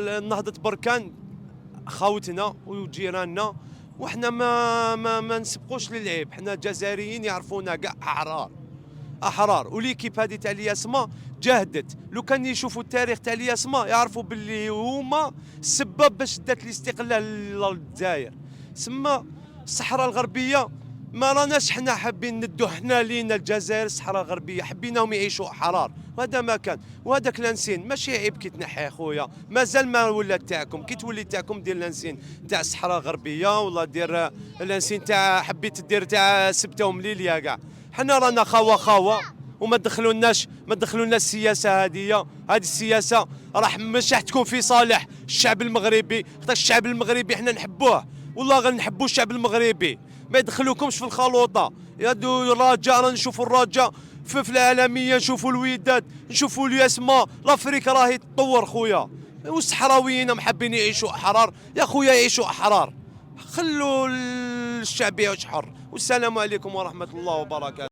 نهضة بركان خاوتنا وجيراننا، وحنا ما نسبقوش للعيب. حنا جزائريين يعرفونا كاع احرار وليكيب هذه تاع الياسما جاهدت. لو كان يشوفوا التاريخ تاع الياسما يعرفوا باللي هما السبب باش دات الاستقلال للجزائر. سما الصحراء الغربيه ما راناش حنا حابين ندو حنا لينا الجزائر الصحراء الغربيه، حبيناهم يعيشوا احرار، وهذا ما كان. وهذاك لانسين ماشي عيب كي تنحي خويا، مازال ما ولا تاعكم. كي تولي تاعكم دير لانسين تاع الصحراء الغربيه، ولا دير لانسين تاع حبيت دير تاع سبته ومليليه كاع. حنا رانا خاوه وما دخلوناش السياسه هذه السياسه راح مش راح تكون في صالح الشعب المغربي. خاطر الشعب المغربي حنا نحبوه، والله غنحبوا الشعب المغربي. ما يدخلوكمش في الخلوطه. يا الرجاء رانا نشوفوا الرجاء في العالميه، نشوفوا الوداد، نشوفوا الياسما. لافريكا راهي تطور خويا، والصحراويين محبين يعيشوا احرار. يا خويا يعيشوا احرار، خلوا الشعب يعيش حر. والسلام عليكم ورحمه الله وبركاته.